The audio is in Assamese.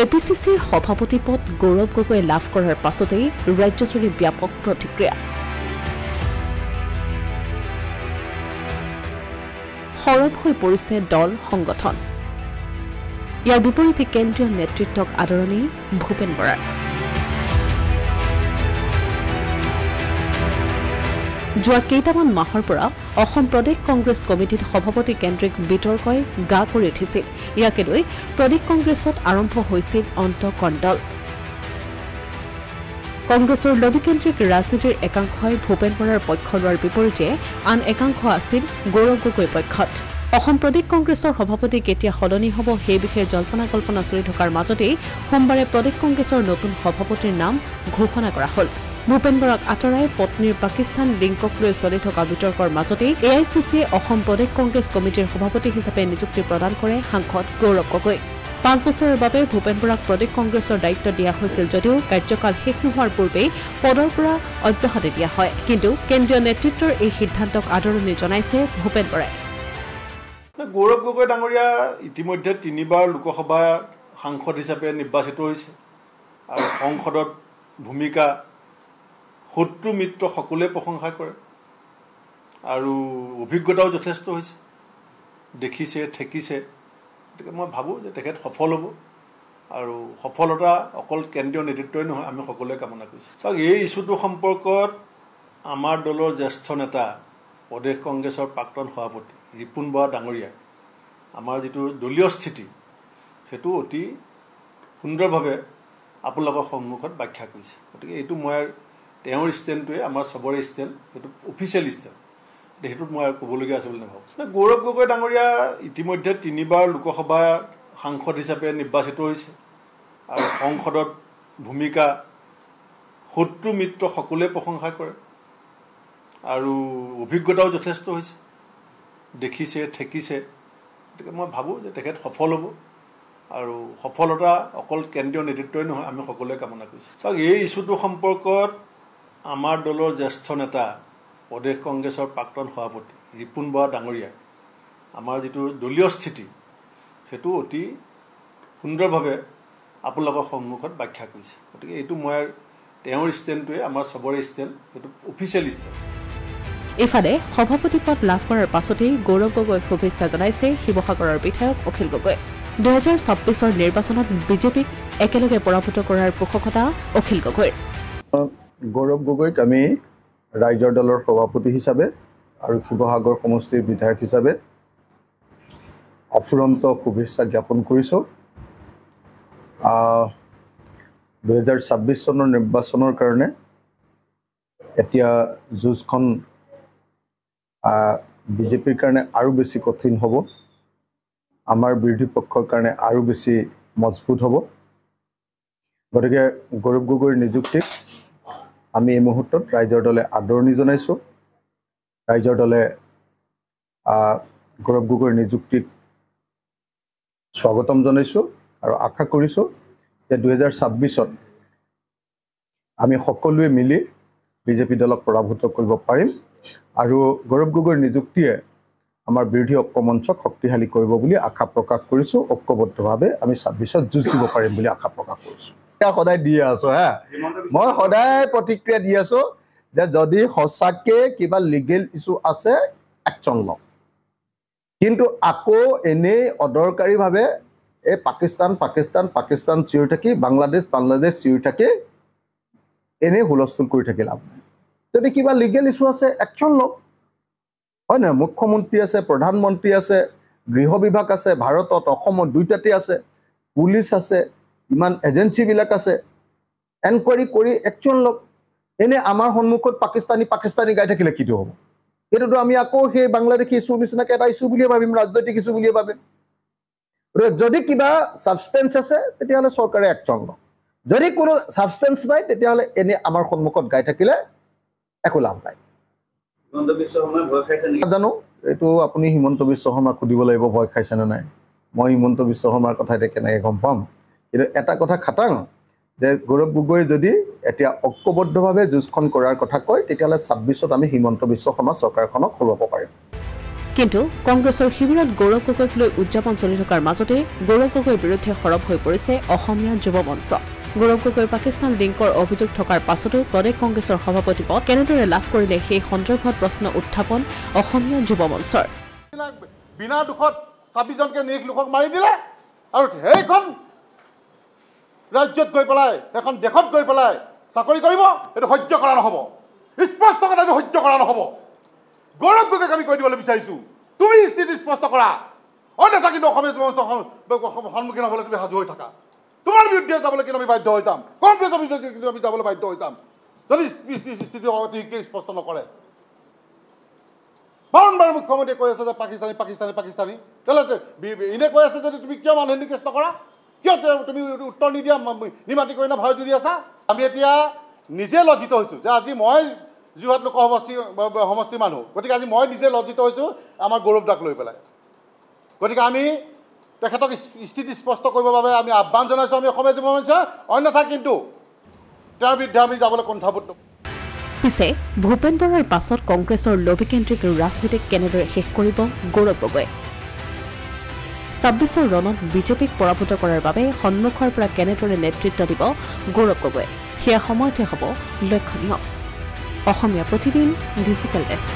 এপিচিচিৰ সভাপতি পদ গৌৰৱ গগৈ লাভ কৰাৰ পাছতেই ৰাজ্যজুৰি ব্যাপক প্ৰতিক্ৰিয়া। সৰব হৈ পৰিছে দল সংগঠন। ইয়াৰ বিপৰীতে কেন্দ্ৰীয় নেতৃত্বক আদৰণি ভূপেন বৰাৰ। যোৱা কেইটামান মাহৰ পৰা অসম প্ৰদেশ কংগ্ৰেছ কমিটিত সভাপতি কেন্দ্ৰিক বিতৰ্কই গা কৰি উঠিছিল। ইয়াকে লৈ প্ৰদেশ কংগ্ৰেছত আৰম্ভ হৈছিল অন্তকণ্ডল। কংগ্ৰেছৰ লবিকেন্দ্ৰিক ৰাজনীতিৰ একাংশই ভূপেন বৰাৰ পক্ষ লোৱাৰ বিপৰীতে আন একাংশ আছিল গৌৰৱ গগৈ পক্ষত। অসম প্ৰদেশ কংগ্ৰেছৰ সভাপতি কেতিয়া সলনি হ'ব সেই বিষয়ে জল্পনা কল্পনা চলি থকাৰ মাজতেই সোমবাৰে প্ৰদেশ কংগ্ৰেছৰ নতুন সভাপতিৰ নাম ঘোষণা কৰা হ'ল। ভূপেন বৰাক আঁতৰাই পত্নীৰ পাকিস্তান লিংকক লৈ চলি থকা বিতৰ্কৰ মাজতেই এআইচিচিয়ে অসম প্ৰদেশ কংগ্ৰেছ কমিটিৰ সভাপতি হিচাপে নিযুক্তি প্ৰদান কৰে সাংসদ গৌৰৱ গগৈ। 5 বছৰৰ বাবে ভূপেন বৰাক প্ৰদেশ কংগ্ৰেছৰ দায়িত্ব দিয়া হৈছিল যদিও কাৰ্যকাল শেষ নোহোৱাৰ পূৰ্বেই পদৰ পৰা অব্যাহতি দিয়া হয়। কিন্তু কেন্দ্ৰীয় নেতৃত্বৰ এই সিদ্ধান্তক আদৰণি জনাইছে ভূপেন বৰাই। গৌৰৱ গগৈ ডাঙৰীয়া ইতিমধ্যে 3বাৰ লোকসভা সাংসদ হিচাপে নিৰ্বাচিত হৈছে আৰু সংসদত ভূমিকা শত্ৰু মিত্ৰ সকলোৱে প্ৰশংসা কৰে আৰু অভিজ্ঞতাও যথেষ্ট হৈছে, দেখিছে ঠেকিছে। গতিকে মই ভাবোঁ যে তেখেত সফল হ'ব আৰু সফলতা অকল কেন্দ্ৰীয় নেতৃত্বই নহয়, আমি সকলোৱে কামনা কৰিছোঁ। চাওক, এই ইছ্যুটো সম্পৰ্কত আমাৰ দলৰ জ্যেষ্ঠ নেতা প্ৰদেশ কংগ্ৰেছৰ প্ৰাক্তন সভাপতি ৰিপুণ বৰা ডাঙৰীয়াই আমাৰ যিটো দলীয় স্থিতি সেইটো অতি সুন্দৰভাৱে আপোনালোকৰ সন্মুখত ব্যাখ্যা কৰিছে। গতিকে এইটো মই তেওঁৰ ষ্টেণ্ডটোৱে আমাৰ চবৰে ষ্টেণ্ড, সেইটো অফিচিয়েল ষ্টেণ্ড, সেইটোত মই আৰু ক'বলগীয়া আছে বুলি নাভাবোঁ। গৌৰৱ গগৈ ডাঙৰীয়া ইতিমধ্যে 3বাৰ লোকসভা সাংসদ হিচাপে নিৰ্বাচিত হৈছে আৰু সংসদত ভূমিকা শত্ৰু মিত্ৰ সকলোৱে প্ৰশংসা কৰে আৰু অভিজ্ঞতাও যথেষ্ট হৈছে, দেখিছে ঠেকিছে। গতিকে মই ভাবোঁ যে তেখেত সফল হ'ব আৰু সফলতা অকল কেন্দ্ৰীয় নেতৃত্বই নহয়, আমি সকলোৱে কামনা কৰিছোঁ। চাওক, এই ইছ্যুটো সম্পৰ্কত আমাৰ দলৰ জ্যেষ্ঠ নেতা প্ৰদেশ কংগ্ৰেছৰ প্ৰাক্তন সভাপতি ৰিপুণ বৰা ডাঙৰীয়াই আমাৰ যিটো দলীয় স্থিতি সেইটো অতি সুন্দৰভাৱে আপোনালোকৰ সন্মুখত ব্যাখ্যা কৰিছে। গতিকে এইটো মই তেওঁৰ ষ্টেণ্ডটোৱে আমাৰ চবৰে ষ্টেণ্ড, সেইটো অফিচিয়েল ষ্টেণ্ড। ইফালে সভাপতি পদ লাভ কৰাৰ পাছতেই গৌৰৱ গগৈক শুভেচ্ছা জনাইছে শিৱসাগৰৰ বিধায়ক অখিল গগৈ। 2026ৰ নিৰ্বাচনত বিজেপিক একেলগে পৰাভূত কৰাৰ পোষকতা অখিল গগৈৰ। গৌৰৱ গগৈক আমি ৰাইজৰ দলৰ সভাপতি হিচাপে আৰু শিৱসাগৰ সমষ্টিৰ বিধায়ক হিচাপে অফুৰন্ত শুভেচ্ছা জ্ঞাপন কৰিছোঁ। 2026 চনৰ নিৰ্বাচনৰ কাৰণে এতিয়া যুঁজখন বিজেপিৰ কাৰণে আৰু বেছি কঠিন হ'ব, আমাৰ বিৰোধী পক্ষৰ কাৰণে আৰু বেছি মজবুত হ'ব। গতিকে গৌৰৱ গগৈৰ নিযুক্তিক আমি এই মুহূৰ্তত ৰাইজৰ দলে আদৰণি জনাইছোঁ। ৰাইজৰ দলে গৌৰৱ গগৈৰ নিযুক্তিক স্বাগতম জনাইছোঁ আৰু আশা কৰিছোঁ যে 2026ত আমি সকলোৱে মিলি বিজেপি দলক পৰাভূত কৰিব পাৰিম আৰু গৌৰৱ গগৈৰ নিযুক্তিয়ে আমাৰ বিৰোধী ঐক্যমঞ্চক শক্তিশালী কৰিব বুলি আশা প্ৰকাশ কৰিছোঁ। ঐক্যবদ্ধভাৱে আমি 26ত যুঁজ দিব পাৰিম বুলি আশা প্ৰকাশ কৰিছোঁ। সদায় দি আছোঁ মই সদায় প্ৰতিক্ৰিয়া দি আছোঁ যে যদি সঁচাকৈ কিবা লিগেল ইছ্যু আছে একশ্যন লওঁ, কিন্তু আকৌ এনেই অদৰকাৰীভাৱে এই পাকিস্তান চিঞৰি থাকি বাংলাদেশ চিঞৰি থাকি এনেই হুলস্থুল কৰি থাকি লাভ নাই। যদি কিবা লিগেল ইছ্যু আছে একশ্যন লওক, হয় নহয়? মুখ্যমন্ত্ৰী আছে, প্ৰধানমন্ত্ৰী আছে, গৃহ বিভাগ আছে, ভাৰতত অসমত দুইটাতে আছে, পুলিচ আছে, ইমান এজেঞ্চিবিলাক আছে, এনকুৱাৰী কৰি একশ্যন লওক। এনে আমাৰ সন্মুখত পাকিস্তানী গাই থাকিলে কিটো হ'ব? এইটোতো আমি আকৌ সেই বাংলাদেশী ইছ্যুৰ নিচিনাকৈ এটা ইছ্যু বুলিয়ে ভাবিম, ৰাজনৈতিক ইছ্যু বুলিয়ে ভাবিম। যদি কিবা ছাবষ্টেঞ্চ আছে তেতিয়াহ'লে চৰকাৰে একশ্যন লওক, যদি কোনো ছাবষ্টেঞ্চ নাই তেতিয়াহ'লে এনে আমাৰ সন্মুখত গাই থাকিলে একো লাভ নাই। জানো এইটো আপুনি হিমন্ত বিশ্ব শৰ্মাক সুধিব লাগিব ভয় খাইছেনে নাই। মই হিমন্ত বিশ্ব শৰ্মাৰ কথা এতিয়া কেনেকৈ গম পাম, কিন্তু এটা কথা খাটাং যে গৌৰৱ গগৈ যদি এতিয়া ঐক্যবদ্ধভাৱে যুঁজখন কৰাৰ কথা কয় তেতিয়াহ'লে 26ত আমি হিমন্ত বিশ্ব শৰ্মা চৰকাৰখনক সলাব পাৰিম। কিন্তু কংগ্ৰেছৰ শিবিৰত গৌৰৱ গগৈক লৈ উদযাপন চলি থকাৰ মাজতে গৌৰৱ গগৈৰ বিৰুদ্ধে সৰব হৈ পৰিছে অসমীয়া যুৱ মঞ্চ গৌৰৱ গগৈৰ পাকিস্তান লিংকৰ অভিযোগ থকাৰ পাছতো প্ৰদেশ কংগ্ৰেছৰ সভাপতি পদ কেনেদৰে লাভ কৰিলে সেই সন্দৰ্ভত প্ৰশ্ন উত্থাপন অসমীয়া যুৱ মঞ্চৰ বিনা দুখত 26 জনকে নিৰীহ লোকক মাৰি দিলে আৰু সেইখন ৰাজ্যত গৈ পেলাই এখন দেশত গৈ পেলাই চাকৰি কৰিব এইটো সহ্য কৰা নহ'ব স্পষ্ট কথা এইটো সহ্য কৰা নহ'ব গৌৰৱ গগৈক আমি কৈ দিবলৈ বিচাৰিছোঁ তুমি স্থিতি স্পষ্ট কৰা অন্যথা কিন্তু অসমীয়া যুৱ মঞ্চৰ সন্মুখীন হ'বলৈ তুমি সাজু হৈ থাকা তোমাৰ বিৰুদ্ধে যাবলৈ কিন্তু আমি বাধ্য হৈ যাম কংগ্ৰেছৰ বিৰুদ্ধে কিন্তু আমি যাবলৈ বাধ্য হৈ যাম যদি স্থিতি অতিকে স্পষ্ট নকৰে বাৰম্বাৰ মুখ্যমন্ত্ৰীয়ে কৈ আছে যে পাকিস্তানী পাকিস্তানী পাকিস্তানী তেতিয়াহ'লে এনে কৈ আছে যদি তুমি কিয় মানুহ নিকেচ নকৰা কিয় তুমি উত্তৰ নিদিয়া নিমাতি কৰি না ভয় জুৰি আছা আমি এতিয়া নিজে লজ্জিত হৈছোঁ যে আজি মই যোৰহাট লোক সমষ্টিৰ মানুহ গতিকে আজি মই নিজে লজ্জিত হৈছোঁ আমাৰ গৌৰৱ দাক লৈ পেলাই গতিকে আমি তেখেতক স্থিতি স্পষ্ট কৰিবৰ বাবে আমি আহ্বান জনাইছোঁ আমি অসমীয়া যুৱ মঞ্চ অন্যথা কিন্তু তেওঁৰ বিৰুদ্ধে আমি যাবলৈ কুণ্ঠাবোধ পিছে ভূপেন বৰাৰ পাছত কংগ্ৰেছৰ লবিকেন্দ্ৰিক ৰাজনীতিক কেনেদৰে শেষ কৰিব গৌৰৱ গগৈ 26ৰ ৰণত বিজেপিক পৰাভূত কৰাৰ বাবে সন্মুখৰ পৰা কেনেদৰে নেতৃত্ব দিব গৌৰৱ গগৈ সেয়া সময়তে হ'ব লক্ষণীয় অসমীয়া প্ৰতিদিন ডিজিটেল ডেস্ক